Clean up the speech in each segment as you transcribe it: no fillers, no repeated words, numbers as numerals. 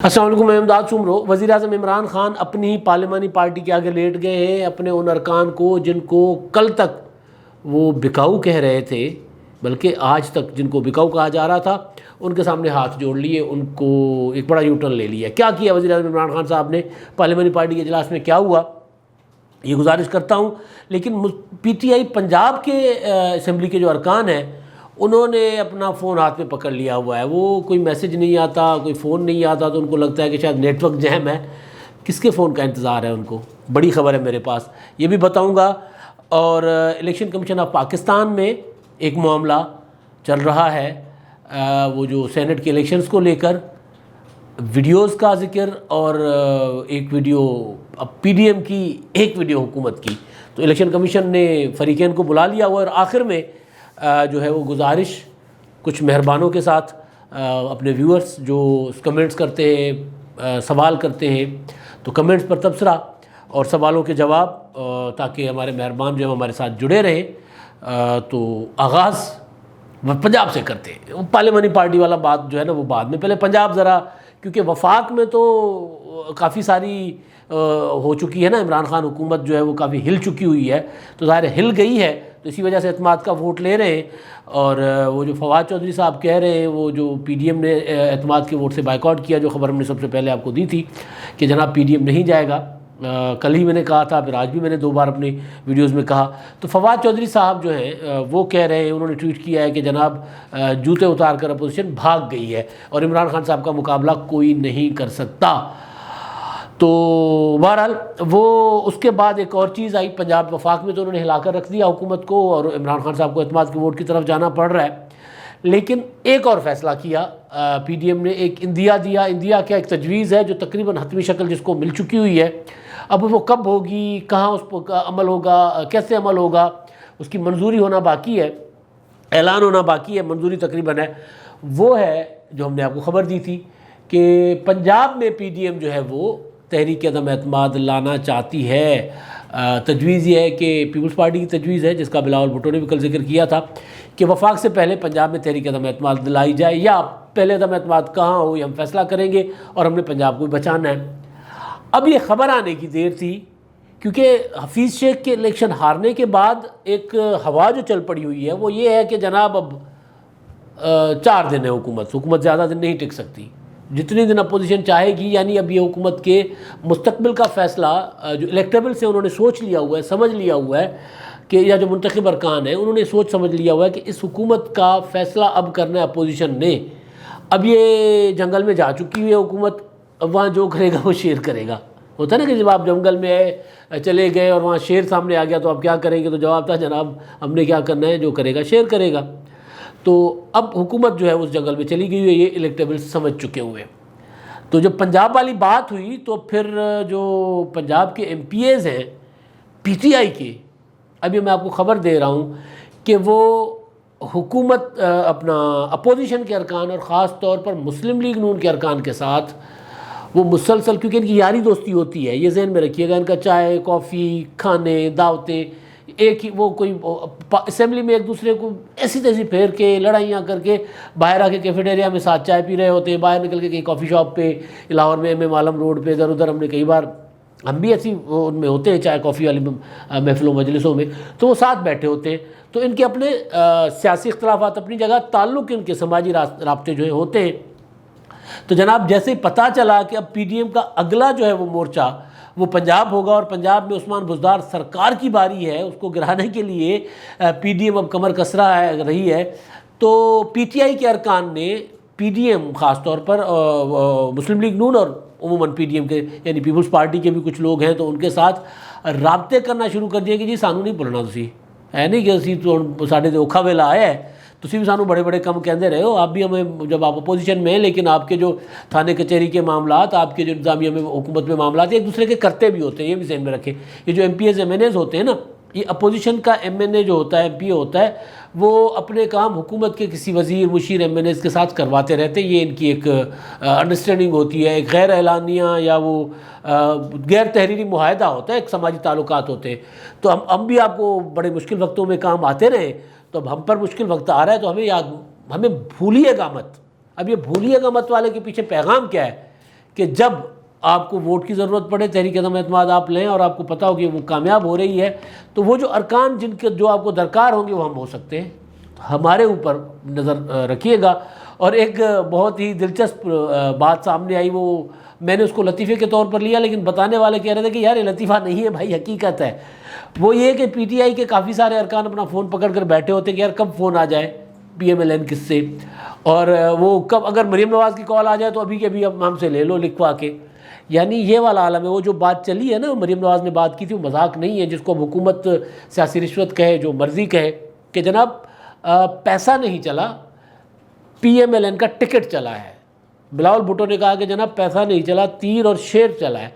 السلام علیکم، میں امداد سمرو۔ وزیر اعظم عمران خان اپنی پارلیمانی پارٹی کے آگے لیٹ گئے ہیں اپنے ان ارکان کو جن کو کل تک وہ بکاؤ کہہ رہے تھے، بلکہ آج تک جن کو بکاؤ کہا جا رہا تھا ان کے سامنے ہاتھ جوڑ لیے، ان کو ایک بڑا یو ٹرن لے لیا۔ کیا کیا وزیر اعظم عمران خان صاحب نے پارلیمانی پارٹی کے اجلاس میں، کیا ہوا، یہ گزارش کرتا ہوں۔ لیکن پی ٹی آئی پنجاب کے اسمبلی کے جو ارکان ہیں انہوں نے اپنا فون ہاتھ میں پکڑ لیا ہوا ہے۔ وہ کوئی میسج نہیں آتا، کوئی فون نہیں آتا تو ان کو لگتا ہے کہ شاید نیٹ ورک جیم ہے۔ کس کے فون کا انتظار ہے ان کو؟ بڑی خبر ہے میرے پاس، یہ بھی بتاؤں گا۔ اور الیکشن کمیشن آف پاکستان میں ایک معاملہ چل رہا ہے، وہ جو سینٹ کے الیکشنز کو لے کر ویڈیوز کا ذکر، اور ایک ویڈیو پی ڈی ایم کی، ایک ویڈیو حکومت کی۔ تو الیکشن کمیشن نے فریقین کو بلا لیا ہوا، اور آخر میں جو ہے وہ گزارش کچھ مہربانوں کے ساتھ اپنے ویورز جو کمنٹس کرتے ہیں، سوال کرتے ہیں، تو کمنٹس پر تبصرہ اور سوالوں کے جواب، تاکہ ہمارے مہربان جو ہیں ہمارے ساتھ جڑے رہیں۔ تو آغاز پنجاب سے کرتے ہیں۔ وہ پارلیمانی پارٹی والا بات جو ہے نا وہ بعد میں، پہلے پنجاب ذرا، کیونکہ وفاق میں تو کافی ساری ہو چکی ہے نا، عمران خان حکومت جو ہے وہ کافی ہل چکی ہوئی ہے، تو ظاہر ہل گئی ہے، تو اسی وجہ سے اعتماد کا ووٹ لے رہے ہیں۔ اور وہ جو فواد چودھری صاحب کہہ رہے ہیں، وہ جو پی ڈی ایم نے اعتماد کے ووٹ سے بائیکاٹ کیا، جو خبر ہم نے سب سے پہلے آپ کو دی تھی کہ جناب پی ڈی ایم نہیں جائے گا، کل ہی میں نے کہا تھا، پھر آج بھی میں نے 2 بار اپنی ویڈیوز میں کہا۔ تو فواد چودھری صاحب جو ہیں وہ کہہ رہے ہیں، انہوں نے ٹویٹ کیا ہے کہ جناب جوتے اتار کر اپوزیشن بھاگ گئی ہے اور عمران خان صاحب کا مقابلہ کوئی نہیں کر سکتا۔ تو بہرحال وہ اس کے بعد ایک اور چیز آئی، پنجاب وفاق میں تو انہوں نے ہلا کر رکھ دیا حکومت کو، اور عمران خان صاحب کو اعتماد کے ووٹ کی طرف جانا پڑ رہا ہے۔ لیکن ایک اور فیصلہ کیا پی ڈی ایم نے، ایک اندیا دیا۔ اندیا کیا؟ ایک تجویز ہے جو تقریباً حتمی شکل جس کو مل چکی ہوئی ہے۔ اب وہ کب ہوگی، کہاں اس پر عمل ہوگا، کیسے عمل ہوگا، اس کی منظوری ہونا باقی ہے، اعلان ہونا باقی ہے، منظوری تقریباً ہے۔ وہ ہے جو ہم نے آپ کو خبر دی تھی کہ پنجاب میں پی ڈی ایم جو ہے وہ تحریک عدم اعتماد لانا چاہتی ہے۔ تجویز یہ ہے کہ پیپلز پارٹی کی تجویز ہے، جس کا بلاول بھٹو نے بھی کل ذکر کیا تھا، کہ وفاق سے پہلے پنجاب میں تحریک عدم اعتماد لائی جائے، یا پہلے عدم اعتماد کہاں ہو یہ ہم فیصلہ کریں گے، اور ہم نے پنجاب کو بھی بچانا ہے۔ اب یہ خبر آنے کی دیر تھی، کیونکہ حفیظ شیخ کے الیکشن ہارنے کے بعد ایک ہوا جو چل پڑی ہوئی ہے وہ یہ ہے کہ جناب اب 4 دن ہے حکومت زیادہ دن نہیں ٹک سکتی، جتنے دن اپوزیشن چاہے گی۔ یعنی اب یہ حکومت کے مستقبل کا فیصلہ جو الیکٹیبل سے انہوں نے سوچ لیا ہوا ہے، سمجھ لیا ہوا ہے کہ، یا جو منتخب ارکان ہیں انہوں نے سوچ سمجھ لیا ہوا ہے کہ اس حکومت کا فیصلہ اب کرنا ہے اپوزیشن نے۔ اب یہ جنگل میں جا چکی ہوئی ہے حکومت، اب وہاں جو کرے گا وہ شیر کرے گا۔ ہوتا ہے نا کہ جب آپ جنگل میں چلے گئے اور وہاں شیر سامنے آ گیا تو آپ کیا کریں گے؟ تو جواب تھا جناب ہم نے کیا کرنا ہے، جو کرے گا شیر کرے گا۔ تو اب حکومت جو ہے اس جنگل میں چلی گئی ہوئی ہے، یہ الیکٹیبل سمجھ چکے ہوئے ہیں۔ تو جب پنجاب والی بات ہوئی تو پھر جو پنجاب کے ایم پی ایز ہیں پی ٹی آئی کے، ابھی میں آپ کو خبر دے رہا ہوں کہ وہ حکومت اپنا اپوزیشن کے ارکان اور خاص طور پر مسلم لیگ نون کے ارکان کے ساتھ وہ مسلسل، کیونکہ ان کی یاری دوستی ہوتی ہے، یہ ذہن میں رکھیے گا، ان کا چائے کافی، کھانے، دعوتیں، ایک ہی وہ کوئی اسمبلی میں ایک دوسرے کو ایسی تیسی پھیر کے، لڑائیاں کر کے، باہر آ کے کیفیٹیریا میں ساتھ چائے پی رہے ہوتے ہیں، باہر نکل کے کہیں کافی شاپ پہ، لاہور میں ایم عالم روڈ پہ، ادھر ادھر ہم نے کئی بار، ہم بھی ایسی ان میں ہوتے ہیں چائے کافی والی محفلوں مجلسوں میں، تو وہ ساتھ بیٹھے ہوتے ہیں۔ تو ان کے اپنے سیاسی اختلافات اپنی جگہ، تعلق ان کے سماجی رابطے جو ہیں ہوتے ہیں۔ تو جناب جیسے ہی پتہ چلا کہ اب پی ڈی ایم کا اگلا جو ہے وہ مورچہ وہ پنجاب ہوگا، اور پنجاب میں عثمان بزدار سرکار کی باری ہے، اس کو گرانے کے لیے پی ڈی ایم اب کمر کس رہی ہے، تو پی ٹی آئی کے ارکان نے پی ڈی ایم خاص طور پر مسلم لیگ نون اور عموماً پی ڈی ایم کے یعنی پیپلز پارٹی کے بھی کچھ لوگ ہیں، تو ان کے ساتھ رابطے کرنا شروع کر دیے کہ جی سانو نہیں بولنا، تسی ہے نہیں کہ اسی تو ساڈے تے اوکھا ویلا آیا ہے، تسی بھی سانو بڑے بڑے کم کہندے رہے ہو، آپ بھی ہمیں، جب آپ اپوزیشن میں ہیں، لیکن آپ کے جو تھانے کچہری کے معاملات، آپ کے جو انتظامیہ میں حکومت میں معاملات ایک دوسرے کے کرتے بھی ہوتے ہیں، یہ بھی ذہن میں رکھیں۔ یہ جو M P As M N As ہوتے ہیں نا، یہ اپوزیشن کا ایم این اے جو ہوتا ہے، ایم پی اے ہوتا ہے، وہ اپنے کام حکومت کے کسی وزیر، مشیر، ایم این ایز کے ساتھ کرواتے رہتے ہیں۔ یہ ان کی ایک انڈرسٹینڈنگ ہوتی ہے، ایک غیر اعلانیہ یا وہ غیر تحریری معاہدہ ہوتا ہے، ایک سماجی تعلقات ہوتے ہیں۔ تو ہم بھی آپ کو بڑے مشکل وقتوں میں کام آتے رہے، تو اب ہم پر مشکل وقت آ رہا ہے تو ہمیں بھولیے گا مت۔ اب یہ بھولیے گا مت والے کے پیچھے پیغام کیا ہے کہ جب آپ کو ووٹ کی ضرورت پڑے تحریک عدم اعتماد آپ لیں اور آپ کو پتہ ہو کہ وہ کامیاب ہو رہی ہے، تو وہ جو ارکان جن کے جو آپ کو درکار ہوں گے وہ ہم ہو سکتے ہیں. ہمارے اوپر نظر رکھیے گا. اور ایک بہت ہی دلچسپ بات سامنے آئی، وہ میں نے اس کو لطیفے کے طور پر لیا، لیکن بتانے والے کہہ رہے تھے کہ یار یہ لطیفہ نہیں ہے بھائی، حقیقت ہے. وہ یہ کہ پی ٹی آئی کے کافی سارے ارکان اپنا فون پکڑ کر بیٹھے ہوتے کہ یار کب فون آ جائے پی ایم ایل این کس سے، اور وہ کب اگر مریم نواز کی کال آ جائے تو ابھی کے ابھی ہم سے لے لو لکھوا کے. یعنی یہ والا عالم ہے. وہ جو بات چلی ہے نا، مریم نواز نے بات کی تھی، وہ مذاق نہیں ہے. جس کو حکومت سیاسی رشوت کہے، جو مرضی کہے، کہ جناب پیسہ نہیں چلا، پی ایم ایل این کا ٹکٹ چلا ہے. بلاول بھٹو نے کہا کہ جناب پیسہ نہیں چلا، تیر اور شیر چلا ہے.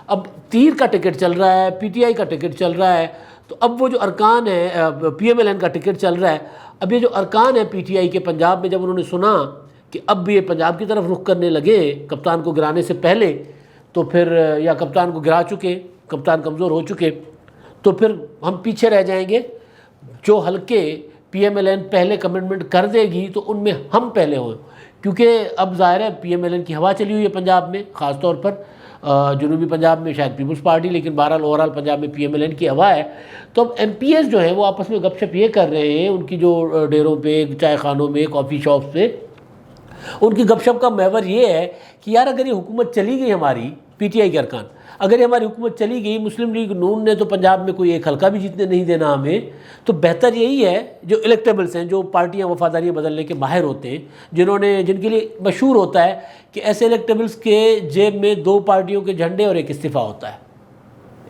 اب تیر کا ٹکٹ چل رہا ہے، پی ٹی آئی کا ٹکٹ چل رہا ہے، تو اب وہ جو ارکان ہے، پی ایم ایل این کا ٹکٹ چل رہا ہے. اب یہ جو ارکان ہے پی ٹی آئی کے پنجاب میں، جب انہوں نے سنا کہ اب بھی یہ پنجاب کی طرف رخ کرنے لگے کپتان کو گرانے سے پہلے، تو پھر یا کپتان کو گرا چکے، کپتان کمزور ہو چکے، تو پھر ہم پیچھے رہ جائیں گے. جو حلقے پی ایم ایل این پہلے کمٹمنٹ کر دے گی تو ان میں ہم پہلے ہوں، کیونکہ اب ظاہر ہے پی ایم ایل این کی ہوا چلی ہوئی ہے پنجاب میں، خاص طور پر جنوبی پنجاب میں شاید پیپلز پارٹی، لیکن بہرحال اوورال پنجاب میں پی ایم ایل این کی ہوا ہے. تو اب ایم پی ایس جو ہیں وہ آپس میں گپ شپ یہ کر رہے ہیں، ان کی جو ڈیروں پہ، چائے خانوں میں، کافی شاپس پہ، ان کی گپ شپ کا محور یہ ہے کہ یار اگر یہ حکومت چلی گئی ہماری پی ٹی آئی کے ارکان، اگر یہ ہماری حکومت چلی گئی، مسلم لیگ نون نے تو پنجاب میں کوئی ایک حلقہ بھی جیتنے نہیں دینا ہمیں، تو بہتر یہی ہے جو الیکٹیبلز ہیں، جو پارٹیاں وفاداریاں بدلنے کے ماہر ہوتے ہیں، جن کے لیے مشہور ہوتا ہے کہ ایسے الیکٹیبلز کے جیب میں 2 پارٹیوں کے جھنڈے اور ایک استعفیٰ ہوتا ہے.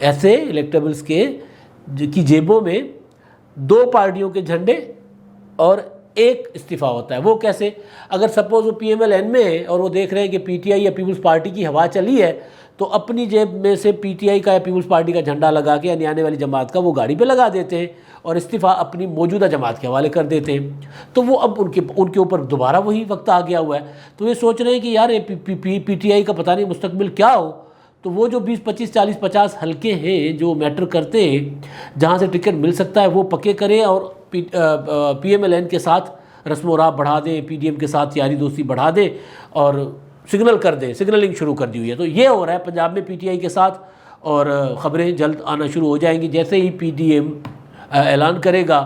ایسے الیکٹیبلز کی جیبوں میں 2 پارٹیوں کے جھنڈے اور ایک استعفیٰ ہوتا ہے. وہ کیسے؟ اگر سپوز وہ پی ایم ایل این میں ہے اور وہ دیکھ رہے ہیں کہ پی ٹی آئی یا پیپلز پارٹی کی ہوا چلی ہے، تو اپنی جیب میں سے پی ٹی آئی کا یا پیپلز پارٹی کا جھنڈا لگا کے، یعنی آنے والی جماعت کا، وہ گاڑی پہ لگا دیتے ہیں اور استعفیٰ اپنی موجودہ جماعت کے حوالے کر دیتے ہیں. تو وہ اب ان کے اوپر دوبارہ وہی وقت آ گیا ہوا ہے. تو یہ سوچ رہے ہیں کہ یار پی ٹی آئی کا پتہ نہیں مستقبل کیا ہو. تو وہ جو 20 25 40 50 حلقے ہیں جو میٹر کرتے ہیں، جہاں سے ٹکٹ مل سکتا ہے، وہ پکے کریں اور پی ایم ایل این کے ساتھ رسم و راہ بڑھا دیں، پی ڈی ایم کے ساتھ یاری دوستی بڑھا دیں اور سگنل کر دیں. سگنلنگ شروع کر دی ہوئی ہے. تو یہ ہو رہا ہے پنجاب میں پی ٹی آئی کے ساتھ، اور خبریں جلد آنا شروع ہو جائیں گی. جیسے ہی پی ڈی ایم اعلان کرے گا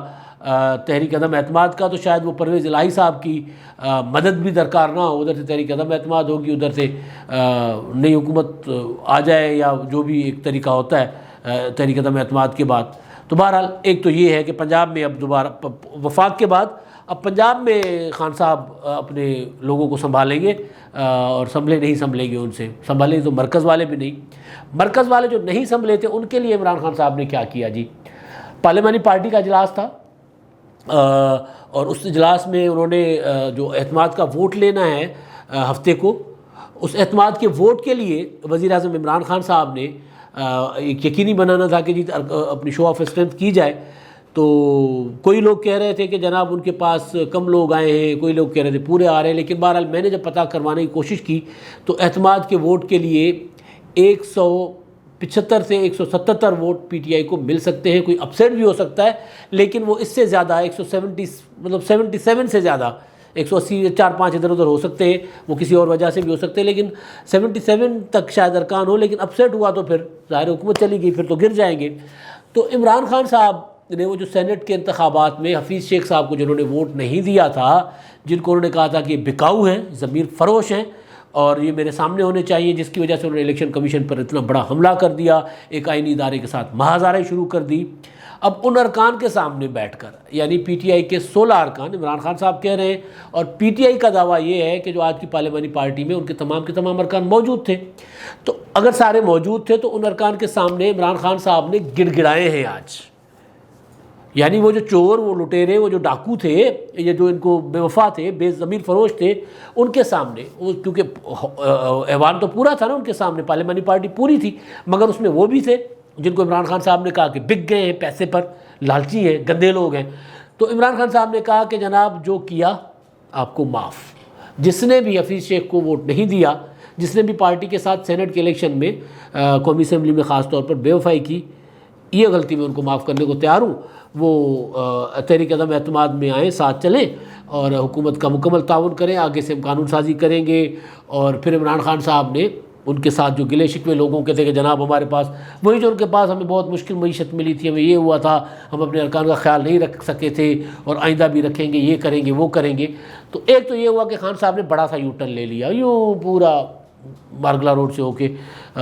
تحریک عدم اعتماد کا، تو شاید وہ پرویز الہی صاحب کی مدد بھی درکار نہ ہو. ادھر سے تحریک عدم اعتماد ہوگی، ادھر سے نئی حکومت آ جائے، یا جو بھی ایک طریقہ ہوتا ہے تحریک عدم اعتماد کے بعد. تو بہرحال ایک تو یہ ہے کہ پنجاب میں اب دوبارہ وفاق کے بعد اب پنجاب میں خان صاحب اپنے لوگوں کو سنبھالیں گے، اور نہیں سنبھلیں گے. ان سے سنبھالیں تو مرکز والے بھی نہیں. مرکز والے جو نہیں سنبھلے تھے ان کے لیے عمران خان صاحب نے کیا کیا جی؟ پارلیمانی پارٹی کا اجلاس تھا، اور اس اجلاس میں انہوں نے جو اعتماد کا ووٹ لینا ہے ہفتے کو، اس اعتماد کے ووٹ کے لیے وزیر اعظم عمران خان صاحب نے ایک یقینی بنانا تھا کہ جی اپنی شو آف اسٹرینتھ کی جائے. تو کوئی لوگ کہہ رہے تھے کہ جناب ان کے پاس کم لوگ آئے ہیں، کوئی لوگ کہہ رہے تھے پورے آ رہے ہیں. لیکن بہرحال میں نے جب پتہ کروانے کی کوشش کی تو اعتماد کے ووٹ کے لیے 175 سے 177 ووٹ پی ٹی آئی کو مل سکتے ہیں. کوئی اپسیٹ بھی ہو سکتا ہے، لیکن وہ اس سے زیادہ 77 سے زیادہ 180 4-5 ادھر ادھر ہو سکتے ہیں، وہ کسی اور وجہ سے بھی ہو سکتے ہیں، لیکن 77 تک شاید ارکان ہو. لیکن اپسیٹ ہوا تو پھر ظاہر حکومت چلی گئی، پھر تو گر جائیں گے. تو عمران خان صاحب نے وہ جو سینٹ کے انتخابات میں حفیظ شیخ صاحب کو جنہوں نے ووٹ نہیں دیا تھا، جن کو انہوں نے کہا تھا کہ یہ بکاؤ ہیں، ضمیر فروش ہیں، اور یہ میرے سامنے ہونے چاہیے، جس کی وجہ سے انہوں نے الیکشن کمیشن پر اتنا بڑا حملہ کر دیا، ایک آئینی ادارے کے ساتھ مہازاریں شروع کر دی. اب ان ارکان کے سامنے بیٹھ کر، یعنی پی ٹی آئی کے 16 ارکان عمران خان صاحب کہہ رہے ہیں، اور پی ٹی آئی کا دعویٰ یہ ہے کہ جو آج کی پارلیمانی پارٹی میں ان کے تمام ارکان موجود تھے. تو اگر سارے موجود تھے تو ان ارکان کے سامنے عمران خان صاحب نے گڑ گڑائے ہیں آج. یعنی وہ جو چور، وہ لٹیرے، وہ جو ڈاکو تھے، یہ جو ان کو بے وفا تھے، بے ضمیر فروش تھے، ان کے سامنے کیونکہ ایوان تو پورا تھا نا ان کے سامنے، پارلیمانی پارٹی پوری تھی، مگر اس میں وہ بھی تھے جن کو عمران خان صاحب نے کہا کہ بک گئے ہیں پیسے پر، لالچی ہیں، گندے لوگ ہیں. تو عمران خان صاحب نے کہا کہ جناب جو کیا آپ کو معاف. جس نے بھی حفیظ شیخ کو ووٹ نہیں دیا، جس نے بھی پارٹی کے ساتھ سینٹ کے الیکشن میں قومی اسمبلی میں خاص طور پر بے وفائی کی، یہ غلطی میں ان کو معاف کرنے کو تیار ہوں. وہ تحریک عدم اعتماد میں آئیں، ساتھ چلیں اور حکومت کا مکمل تعاون کریں. آگے سے ہم قانون سازی کریں گے. اور پھر عمران خان صاحب نے ان کے ساتھ جو گلے شکوے لوگوں کے تھے کہ جناب ہمارے پاس وہی جو ان کے پاس ہمیں بہت مشکل معیشت ملی تھی، ہمیں یہ ہوا تھا، ہم اپنے ارکان کا خیال نہیں رکھ سکے تھے اور آئندہ بھی رکھیں گے، یہ کریں گے وہ کریں گے. تو ایک تو یہ ہوا کہ خان صاحب نے بڑا سا یو ٹرن لے لیا، یوں پورا مارگلا روڈ سے ہو کے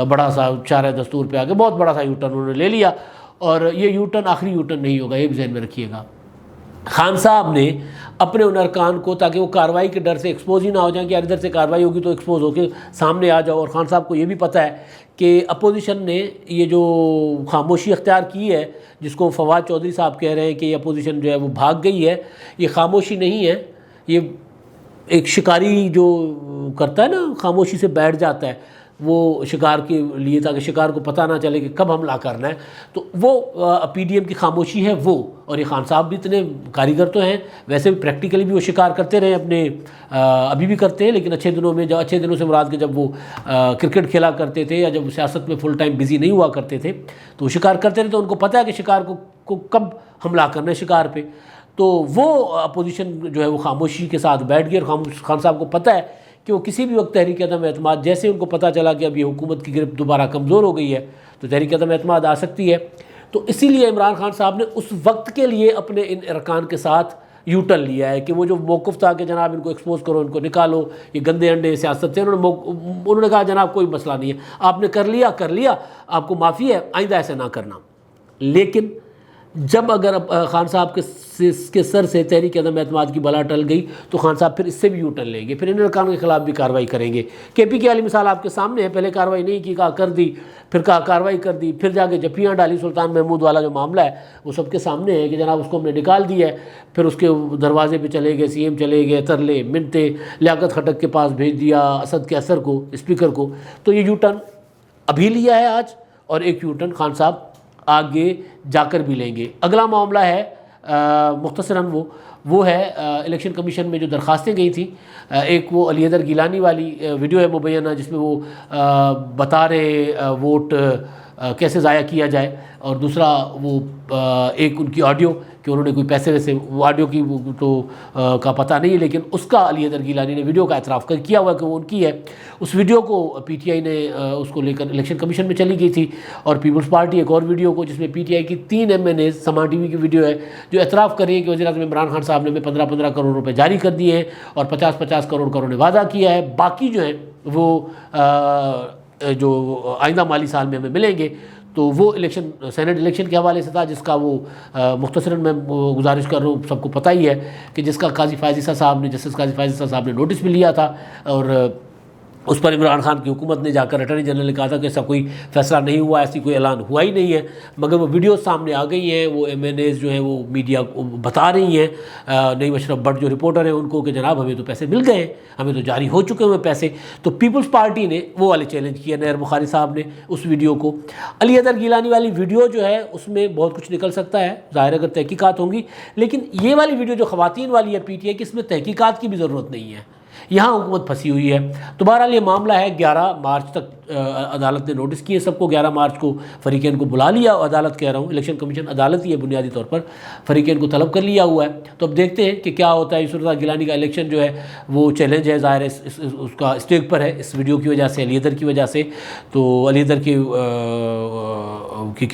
بڑا سا چارہ دستور پہ آ کے بہت بڑا سا یو ٹرن انہوں نے لے لیا. اور یہ یو ٹرن آخری یو ٹرن نہیں ہوگا، یہ بھی ذہن میں رکھیے گا. خان صاحب نے اپنے ان ارکان کو، تاکہ وہ کارروائی کے ڈر سے ایکسپوز ہی نہ ہو جائیں کہ یار ادھر سے کارروائی ہوگی تو ایکسپوز ہو کے سامنے آ جاؤ. اور خان صاحب کو یہ بھی پتہ ہے کہ اپوزیشن نے یہ جو خاموشی اختیار کی ہے، جس کو فواد چودھری صاحب کہہ رہے ہیں کہ یہ اپوزیشن جو ہے وہ بھاگ گئی ہے، یہ خاموشی نہیں ہے، یہ ایک شکاری جو کرتا ہے نا، خاموشی سے بیٹھ جاتا ہے وہ شکار کے لیے، تاکہ شکار کو پتہ نہ چلے کہ کب حملہ کرنا ہے. تو وہ پی ڈی ایم کی خاموشی ہے وہ. اور یہ خان صاحب بھی اتنے کاریگر تو ہیں، ویسے بھی پریکٹیکلی بھی وہ شکار کرتے رہے اپنے، ابھی بھی کرتے ہیں، لیکن اچھے دنوں میں، اچھے دنوں سے مراد کہ جب وہ کرکٹ کھیلا کرتے تھے یا جب سیاست میں فل ٹائم بزی نہیں ہوا کرتے تھے تو وہ شکار کرتے رہے. تو ان کو پتہ ہے کہ شکار کو کب حملہ کرنا ہے شکار پہ. تو وہ اپوزیشن جو ہے وہ خاموشی کے ساتھ بیٹھ گئی. اور خان صاحب کو پتہ ہے کہ وہ کسی بھی وقت تحریک عدم اعتماد، جیسے ان کو پتہ چلا کہ اب یہ حکومت کی گرفت دوبارہ کمزور ہو گئی ہے تو تحریک عدم اعتماد آ سکتی ہے. تو اسی لیے عمران خان صاحب نے اس وقت کے لیے اپنے ان ارکان کے ساتھ یو ٹرن لیا ہے کہ وہ جو موقف تھا کہ جناب ان کو ایکسپوز کرو، ان کو نکالو، یہ گندے انڈے سیاست تھے، انہوں نے کہا جناب کوئی مسئلہ نہیں ہے، آپ نے کر لیا، آپ کو معافی ہے، آئندہ ایسے نہ کرنا. لیکن جب اگر خان صاحب کے سر سے تحریک عدم اعتماد کی بلا ٹل گئی تو خان صاحب پھر اس سے بھی یو ٹرن لیں گے، پھر ان ارکان کے خلاف بھی کارروائی کریں گے. کے پی کی والی مثال آپ کے سامنے ہے، پہلے کارروائی نہیں کی، کہا کر دی، پھر کہا کارروائی کر دی، پھر جا کے جفیاں ڈالی. سلطان محمود والا جو معاملہ ہے وہ سب کے سامنے ہے کہ جناب اس کو ہم نے نکال دیا ہے. پھر اس کے دروازے پہ چلے گئے، سی ایم چلے گئے، ترلے منٹیں، لیاقت خٹک کے پاس بھیج دیا، اسد کے اثر کو، اسپیکر کو. تو یہ یو ٹرن ابھی لیا ہے آج، اور ایک یو ٹرن خان صاحب آگے جا کر بھی لیں گے. اگلا معاملہ ہے مختصراً وہ ہے الیکشن کمیشن میں جو درخواستیں گئی تھیں. ایک وہ علی حیدر گیلانی والی ویڈیو ہے مبینہ، جس میں وہ بتا رہے ووٹ کیسے ضائع کیا جائے، اور دوسرا وہ ایک ان کی آڈیو کہ انہوں نے کوئی پیسے ویسے، وہ آڈیو کی تو کا پتہ نہیں ہے، لیکن اس کا علی حیدر گیلانی نے ویڈیو کا اعتراف کیا ہوا کہ وہ ان کی ہے. اس ویڈیو کو پی ٹی آئی نے اس کو لے کر الیکشن کمیشن میں چلی گئی تھی. اور پیپلز پارٹی ایک اور ویڈیو کو، جس میں پی ٹی آئی کی 3 MNAs، سامان ٹی وی کی ویڈیو ہے، جو اعتراف کر رہی ہے کہ وزیر اعظم عمران خان صاحب نے ہمیں 15 کروڑ روپے جاری کر دیے ہیں اور 50 کروڑ کا انہوں نے وعدہ کیا ہے، باقی جو ہیں وہ جو آئندہ مالی سال میں ہمیں ملیں گے. تو وہ الیکشن سینٹ الیکشن کے حوالے سے تھا، جس کا وہ مختصراً میں گزارش کر رہا ہوں، سب کو پتہ ہی ہے کہ جس کا قاضی فائز عیسیٰ صاحب نے، جسٹس قاضی فائز عیسیٰ صاحب نے نوٹس بھی لیا تھا، اور اس پر عمران خان کی حکومت نے جا کر اٹارنی جنرل نے کہا تھا کہ ایسا کوئی فیصلہ نہیں ہوا، ایسی کوئی اعلان ہوا ہی نہیں ہے. مگر وہ ویڈیوز سامنے آ گئی ہیں، وہ MNAs جو ہیں وہ میڈیا کو بتا رہی ہیں، نعیم اشرف بٹ جو رپورٹر ہیں ان کو، کہ جناب ہمیں تو پیسے مل گئے ہیں، ہمیں تو جاری ہو چکے ہوئے پیسے. تو پیپلز پارٹی نے وہ والے چیلنج کیا نیر بخاری صاحب نے اس ویڈیو کو. علی حیدر گیلانی والی ویڈیو جو ہے اس میں بہت کچھ نکل سکتا ہے، ظاہر اگر تحقیقات ہوں گی، لیکن یہ والی ویڈیو جو خواتین والی ہے پی ٹی آئی کی، اس میں تحقیقات کی بھی ضرورت نہیں ہے، یہاں حکومت پھنسی ہوئی ہے. تو بہرحال یہ معاملہ ہے، 11 مارچ تک عدالت نے نوٹس کیے سب کو، 11 مارچ کو فریقین کو بلا لیا. عدالت کہہ رہا ہوں، الیکشن کمیشن عدالت ہی ہے بنیادی طور پر، فریقین کو طلب کر لیا ہوا ہے. تو اب دیکھتے ہیں کہ کیا ہوتا ہے. یسر گیلانی کا الیکشن جو ہے وہ چیلنج ہے، ظاہر ہے اس کا اسٹیک پر ہے اس ویڈیو کی وجہ سے، علی حیدر کی وجہ سے. تو علی حیدر کی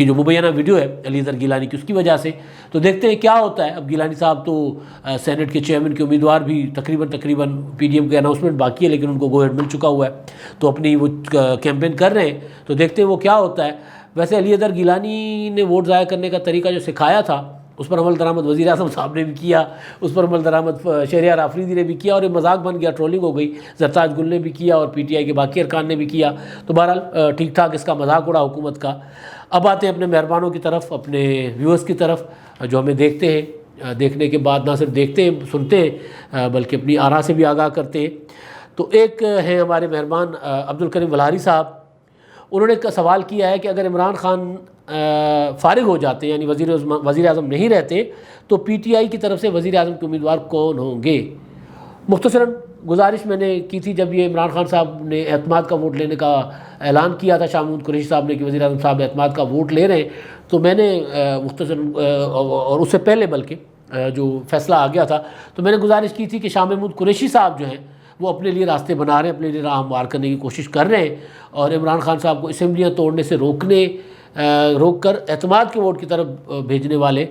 جو مبینہ ویڈیو ہے علی حیدر گیلانی کی، اس کی وجہ سے. تو دیکھتے ہیں کیا ہوتا ہے. اب گیلانی صاحب تو سینٹ کے چیئرمین کے امیدوار بھی تقریباً پی ڈی ایم کے اناؤنسمنٹ باقی ہے، لیکن ان کو گو ہیڈ مل چکا ہوا ہے، تو اپنی وہ کیمپین کر رہے ہیں. تو دیکھتے ہیں وہ کیا ہوتا ہے. ویسے علی حیدر گیلانی نے ووٹ ضائع کرنے کا طریقہ جو سکھایا تھا، اس پر عمل درآمد وزیر اعظم صاحب نے بھی کیا، اس پر عمل درآمد شہریار آفریدی نے بھی کیا، اور یہ مذاق بن گیا، ٹرولنگ ہو گئی. زرتاج گل نے بھی کیا اور پی ٹی آئی کے باقی ارکان نے بھی کیا. تو بہرحال ٹھیک ٹھاک اس کا مذاق اڑا حکومت کا. اب آتے ہیں اپنے مہربانوں کی طرف، اپنے ویورز کی طرف، جو ہمیں دیکھتے ہیں، دیکھنے کے بعد نہ صرف دیکھتے ہیں سنتے ہیں بلکہ اپنی آراء سے بھی آگاہ کرتے ہیں. تو ایک ہیں ہمارے مہربان عبدالکریم ولاری صاحب، انہوں نے سوال کیا ہے کہ اگر عمران خان فارغ ہو جاتے، یعنی وزیر اعظم نہیں رہتے، تو پی ٹی آئی کی طرف سے وزیر اعظم کے امیدوار کون ہوں گے. مختصراً گزارش میں نے کی تھی جب یہ عمران خان صاحب نے اعتماد کا ووٹ لینے کا اعلان کیا تھا، شاہ محمود قریشی صاحب نے، کہ وزیر اعظم صاحب اعتماد کا ووٹ لے رہے ہیں. تو میں نے مختصراً، اور اس سے پہلے بلکہ جو فیصلہ آ گیا تھا، تو میں نے گزارش کی تھی کہ شاہ محمود قریشی صاحب جو ہیں وہ اپنے لیے راستے بنا رہے ہیں، اپنے لیے راہ ہموار کرنے کی کوشش کر رہے ہیں، اور عمران خان صاحب کو اسمبلیاں توڑنے سے روک کر اعتماد کے ووٹ کی طرف بھیجنے والے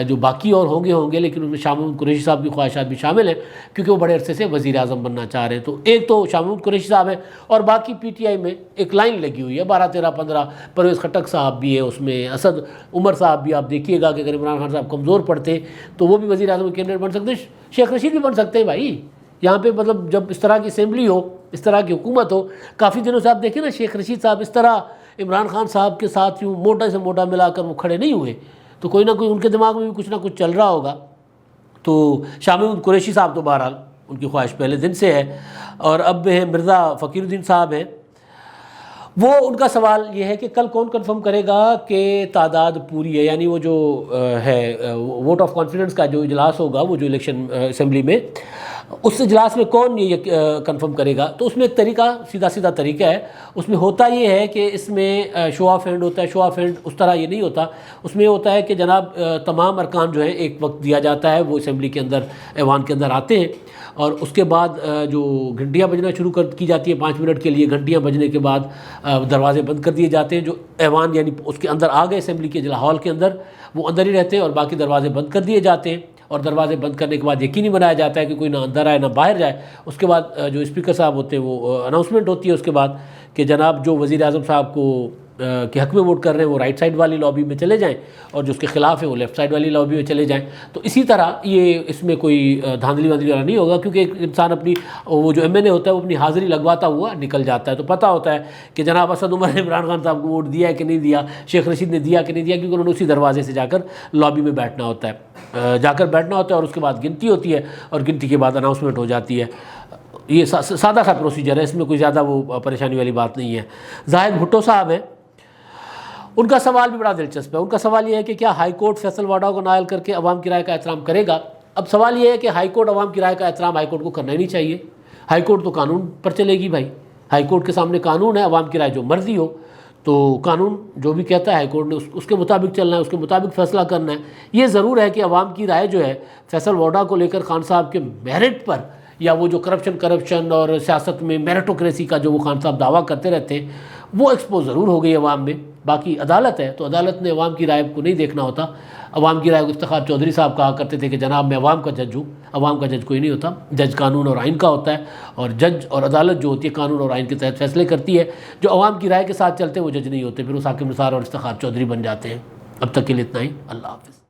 جو باقی اور ہوں گے، لیکن ان میں شاہ محمود قریشی صاحب کی خواہشات بھی شامل ہیں، کیونکہ وہ بڑے عرصے سے وزیر اعظم بننا چاہ رہے ہیں۔ تو ایک تو شاہ محمود قریشی صاحب ہیں، اور باقی پی ٹی آئی میں ایک لائن لگی ہوئی ہے 12 13 15، پرویز خٹک صاحب بھی ہے اس میں، اسد عمر صاحب بھی، آپ دیکھیے گا کہ اگر عمران خان صاحب کمزور پڑتے ہیں تو وہ بھی وزیر اعظم کینڈیڈیٹ بن سکتے ہیں، شیخ رشید بھی بن سکتے ہیں بھائی۔ یہاں پہ مطلب جب اس طرح کی اسمبلی ہو، اس طرح کی حکومت ہو، کافی دنوں سے آپ دیکھیں نا شیخ رشید صاحب اس طرح عمران خان صاحب کے ساتھ یوں موٹا سے موٹا ملا کر وہ کھڑے نہیں ہوئے، تو کوئی نہ کوئی ان کے دماغ میں بھی کچھ نہ کچھ چل رہا ہوگا۔ تو شاہ محمود قریشی صاحب تو بہرحال ان کی خواہش پہلے دن سے ہے، اور اب ہیں مرزا فقیر الدین صاحب ہیں، وہ ان کا سوال یہ ہے کہ کل کون کنفرم کرے گا کہ تعداد پوری ہے، یعنی وہ جو ہے ووٹ آف کانفیڈنس کا جو اجلاس ہوگا، وہ جو الیکشن اسمبلی میں، اس اجلاس میں کون یہ کنفرم کرے گا۔ تو اس میں ایک طریقہ، سیدھا طریقہ ہے، اس میں ہوتا یہ ہے کہ اس میں شو آف ہینڈ ہوتا ہے۔ شو آف ہینڈ اس طرح یہ نہیں ہوتا، اس میں یہ ہوتا ہے کہ جناب تمام ارکان جو ہیں ایک وقت دیا جاتا ہے، وہ اسمبلی کے اندر، ایوان کے اندر آتے ہیں، اور اس کے بعد جو گھنٹیاں بجنا شروع کی جاتی ہیں 5 منٹ کے لیے، گھنٹیاں بجنے کے بعد دروازے بند کر دیے جاتے ہیں، جو ایوان یعنی اس کے اندر آ گئے اسمبلی کے ہال کے اندر، وہ اندر ہی رہتے ہیں، اور باقی دروازے بند کر دیے جاتے ہیں، اور دروازے بند کرنے کے بعد یقینی بنایا جاتا ہے کہ کوئی نہ اندر آئے نہ باہر جائے۔ اس کے بعد جو اسپیکر صاحب ہوتے ہیں وہ اناؤنسمنٹ ہوتی ہے اس کے بعد کہ جناب جو وزیر اعظم صاحب کو کے حق میں ووٹ کر رہے ہیں وہ رائٹ سائڈ والی لابی میں چلے جائیں، اور جو اس کے خلاف ہیں وہ لیفٹ سائڈ والی لابی میں چلے جائیں۔ تو اسی طرح یہ اس میں کوئی دھاندلی واندلی والا نہیں ہوگا، کیونکہ ایک انسان اپنی وہ جو ایم این اے ہوتا ہے وہ اپنی حاضری لگواتا ہوا نکل جاتا ہے، تو پتہ ہوتا ہے کہ جناب اسد عمر نے عمران خان صاحب کو ووٹ دیا ہے کہ نہیں دیا، شیخ رشید نے دیا کہ نہیں دیا، کیونکہ انہوں نے اسی دروازے سے جا کر لابی میں بیٹھنا ہوتا ہے، اور اس کے بعد گنتی ہوتی ہے، اور گنتی کے بعد اناؤنسمنٹ ہو جاتی ہے۔ یہ سادہ سا پروسیجر ہے، اس میں کوئی زیادہ وہ پریشانی والی بات نہیں ہے۔ زاہد بھٹو صاحب ہیں، ان کا سوال بھی بڑا دلچسپ ہے۔ ان کا سوال یہ ہے کہ کیا ہائی کورٹ فیصل واڈا کو نائل کر کے عوام کی رائے کا احترام کرے گا؟ اب سوال یہ ہے کہ ہائی کورٹ عوام کی رائے کا احترام ہائی کورٹ کو کرنا ہی نہیں چاہیے۔ ہائی کورٹ تو قانون پر چلے گی بھائی، ہائی کورٹ کے سامنے قانون ہے، عوام کی رائے جو مرضی ہو، تو قانون جو بھی کہتا ہے ہائی کورٹ نے اس کے مطابق چلنا ہے، اس کے مطابق فیصلہ کرنا ہے۔ یہ ضرور ہے کہ عوام کی رائے جو ہے فیصل واڈا کو لے کر خان صاحب کے میرٹ پر، یا وہ جو کرپشن اور سیاست میں میرٹوکریسی کا جو وہ خان صاحب دعویٰ کرتے رہتے ہیں، وہ ایکسپوز ضرور ہو گئی عوام میں۔ باقی عدالت ہے، تو عدالت نے عوام کی رائے کو نہیں دیکھنا ہوتا۔ عوام کی رائے کو افتخار چودھری صاحب کہا کرتے تھے کہ جناب میں عوام کا جج ہوں، عوام کا جج کوئی نہیں ہوتا، جج قانون اور آئین کا ہوتا ہے، اور جج اور عدالت جو ہوتی ہے قانون اور آئین کے تحت فیصلے کرتی ہے۔ جو عوام کی رائے کے ساتھ چلتے ہیں وہ جج نہیں ہوتے، پھر وہ حاکم نثار اور افتخار چودھری بن جاتے ہیں۔ اب تک کے لیے اتنا ہی، اللہ حافظ۔